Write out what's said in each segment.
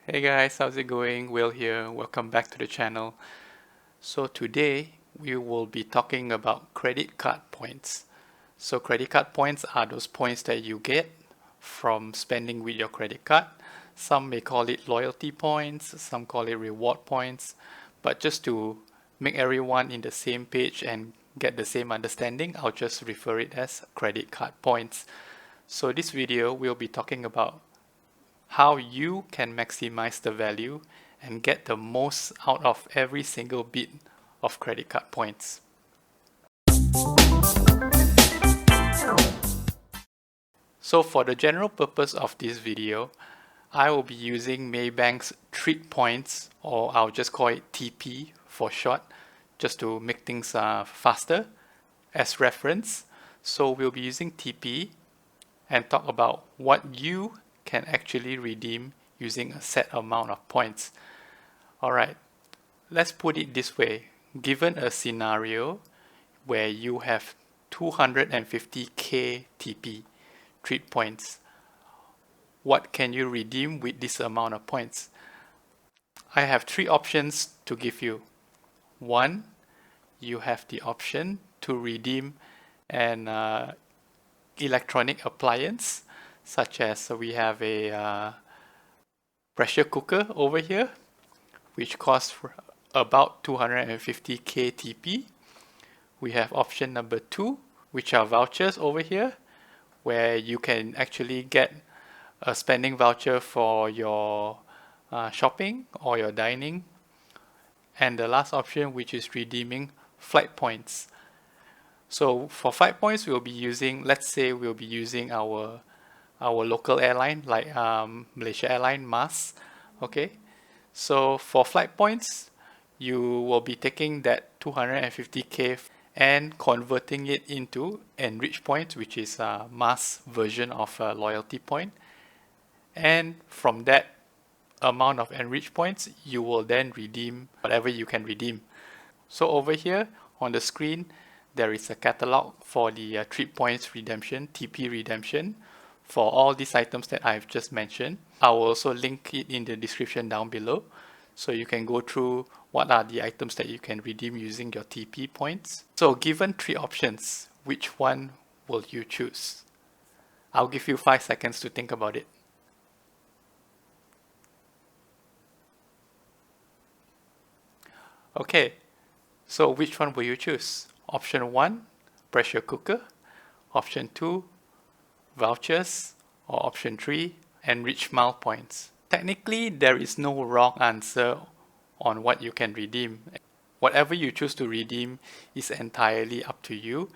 Hey guys, how's it going? Will here. Welcome back to the channel. So today we will be talking about credit card points. So credit card points are those points that you get from spending with your credit card. Some may call it loyalty points, some call it reward points, but just to make everyone in the same page and get the same understanding, I'll just refer it as credit card points. So this video we'll be talking about how you can maximize the value and get the most out of every single bit of credit card points. So for the general purpose of this video, I will be using Maybank's Treat Points, or I'll just call it TP for short, just to make things faster as reference. So we'll be using TP and talk about what you can actually redeem using a set amount of points. Alright, let's put it this way. Given a scenario where you have 250k TP, treat points, what can you redeem with this amount of points? I have three options to give you. One, you have the option to redeem an electronic appliance, such as we have a pressure cooker over here, which costs about 250k TP. We have option number two, which are vouchers over here, where you can actually get a spending voucher for your shopping or your dining. And the last option, which is redeeming flight points. So for flight points, we'll be using, let's say we'll be using our local airline, like Malaysia airline, MAS. Okay, so for flight points, you will be taking that 250k and converting it into Enrich points, which is a MAS version of a loyalty point. And from that amount of Enrich points, you will then redeem whatever you can redeem. So over here on the screen, there is a catalog for the Treat Points redemption, TP redemption, for all these items that I've just mentioned. I will also link it in the description down below, so you can go through what are the items that you can redeem using your TP points. So given three options, which one will you choose? I'll give you 5 seconds to think about it. Okay, so which one will you choose? Option 1, pressure cooker. Option 2, vouchers. Or option 3, Enrich Miles points. Technically, there is no wrong answer on what you can redeem. Whatever you choose to redeem is entirely up to you,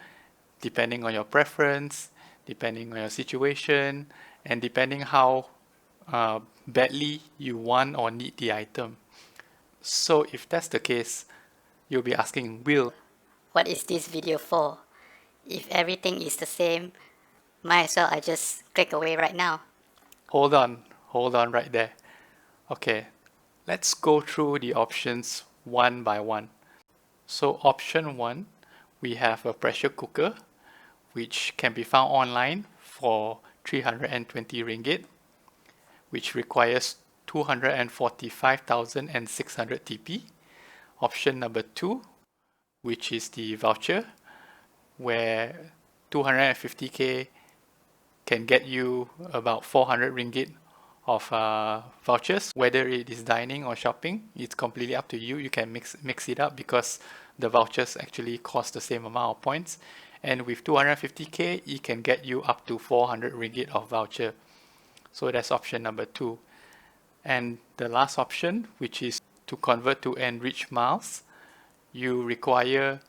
depending on your preference, depending on your situation, and depending how badly you want or need the item. So if that's the case, you'll be asking, Will, what is this video for? If everything is the same, might as well I just click away right now. hold on right there. Okay, let's go through the options one by one. So option 1, we have a pressure cooker, which can be found online for 320 ringgit, which requires 245,600 TP. Option number 2, which is the voucher, where 250k can get you about 400 ringgit of vouchers. Whether it is dining or shopping, it's completely up to you. You can mix it up because the vouchers actually cost the same amount of points. And with 250k, it can get you up to 400 ringgit of voucher. So that's option number 2. And the last option, which is to convert to Enrich Miles, you require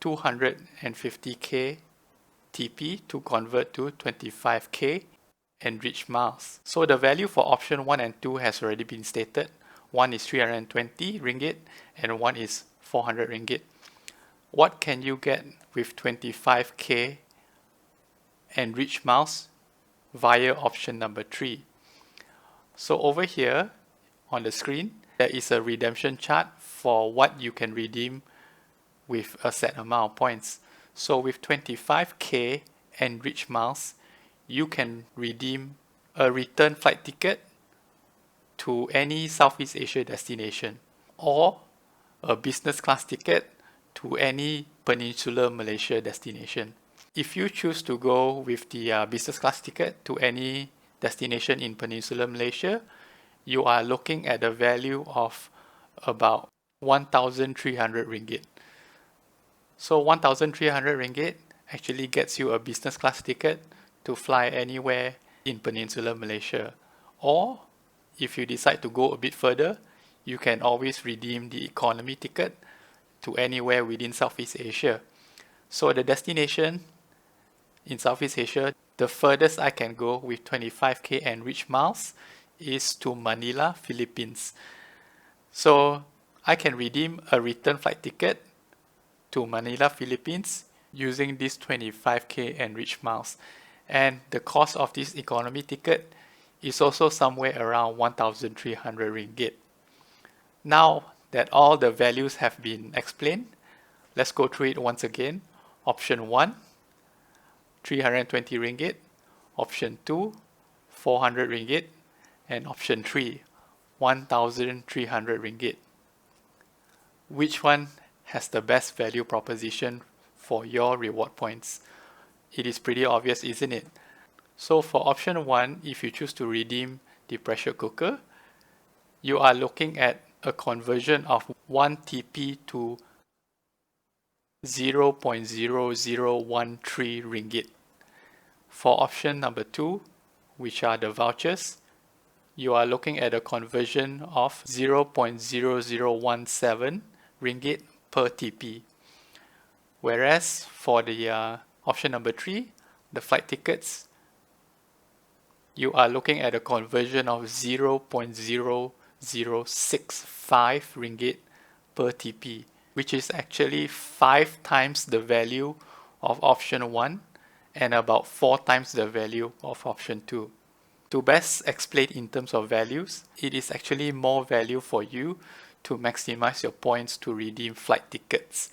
250k TP to convert to 25k Enrich Miles. So the value for option 1 and 2 has already been stated. One is 320 ringgit and one is 400 ringgit. What can you get with 25k Enrich Miles via option number 3? So over here on the screen, there is a redemption chart for what you can redeem with a set amount of points. So with 25k Enrich Miles, you can redeem a return flight ticket to any Southeast Asia destination, or a business class ticket to any Peninsular Malaysia destination. If you choose to go with the business class ticket to any destination in Peninsular Malaysia, you are looking at a value of about 1,300 ringgit. So 1,300 ringgit actually gets you a business class ticket to fly anywhere in Peninsular Malaysia. Or if you decide to go a bit further, you can always redeem the economy ticket to anywhere within Southeast Asia. So the destination in Southeast Asia, the furthest I can go with 25k Enrich Miles is to Manila, Philippines. So I can redeem a return flight ticket to Manila, Philippines using this 25k Enrich Miles. And the cost of this economy ticket is also somewhere around 1,300 ringgit. Now that all the values have been explained, let's go through it once again. Option 1, 320 ringgit. Option 2, 400 ringgit. And option 3, 1,300 ringgit. Which one has the best value proposition for your reward points? It is pretty obvious, isn't it? So for option 1, if you choose to redeem the pressure cooker, you are looking at a conversion of 1 TP to 0.0013 ringgit. For option number 2, which are the vouchers, you are looking at a conversion of 0.0017 ringgit per TP. Whereas for the option number 3, the flight tickets, you are looking at a conversion of 0.0065 ringgit per TP, which is actually 5 times the value of option 1 and about 4 times the value of option 2. To best explain in terms of values, it is actually more value for you to maximize your points to redeem flight tickets.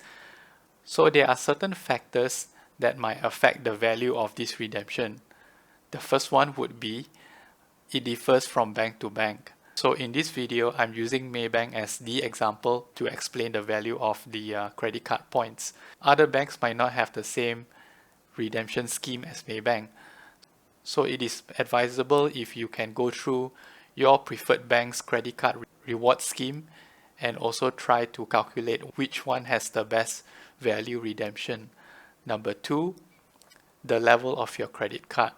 So there are certain factors that might affect the value of this redemption. The first one would be it differs from bank to bank. So in this video, I'm using Maybank as the example to explain the value of the credit card points. Other banks might not have the same redemption scheme as Maybank. So it is advisable if you can go through your preferred bank's credit card reward scheme and also try to calculate which one has the best value redemption. Number 2, the level of your credit card.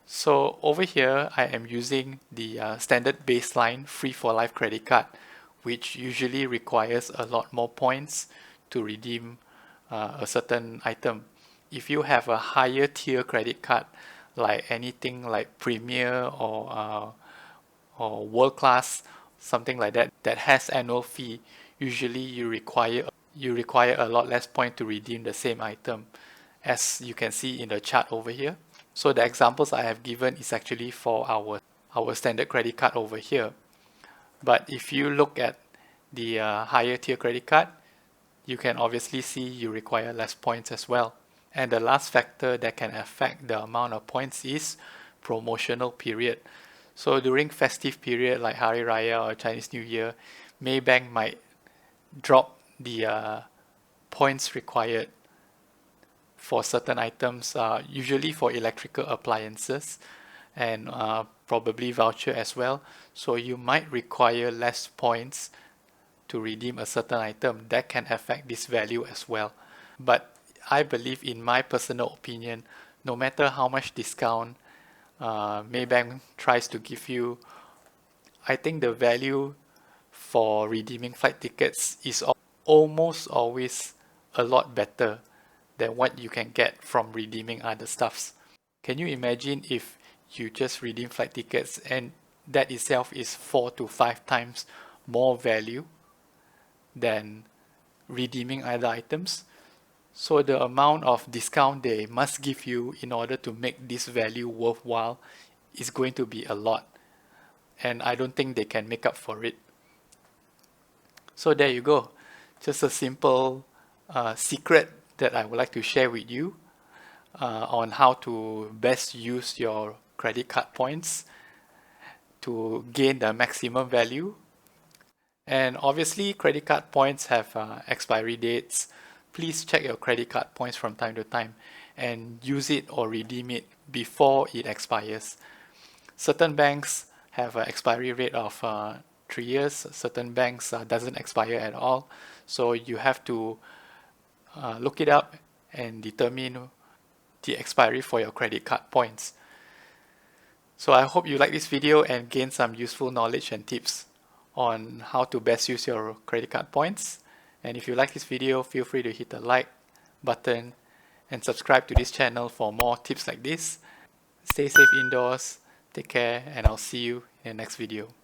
So over here, I am using the standard baseline free for life credit card, which usually requires a lot more points to redeem a certain item. If you have a higher tier credit card, like anything like Premier or World Class, something like that, that has annual fee, usually you require a lot less point to redeem the same item, as you can see in the chart over here. So the examples I have given is actually for our standard credit card over here. But if you look at the higher tier credit card, you can obviously see you require less points as well. And the last factor that can affect the amount of points is promotional period. So during festive period like Hari Raya or Chinese New Year, Maybank might drop the points required for certain items, usually for electrical appliances and probably voucher as well. So you might require less points to redeem a certain item. That can affect this value as well. But I believe, in my personal opinion, no matter how much discount Maybank tries to give you, I think the value for redeeming flight tickets is almost always a lot better than what you can get from redeeming other stuffs. Can you imagine if you just redeem flight tickets and that itself is 4 to 5 times more value than redeeming other items? So the amount of discount they must give you in order to make this value worthwhile is going to be a lot. And I don't think they can make up for it. So there you go. Just a simple secret that I would like to share with you on how to best use your credit card points. to gain the maximum value. And obviously, credit card points have expiry dates. Please check your credit card points from time to time and use it or redeem it before it expires. Certain banks have an expiry rate of 3 years. Certain banks doesn't expire at all. So you have to look it up and determine the expiry for your credit card points. So I hope you like this video and gain some useful knowledge and tips on how to best use your credit card points. And if you like this video, feel free to hit the like button and subscribe to this channel for more tips like this. Stay safe indoors, take care, and I'll see you in the next video.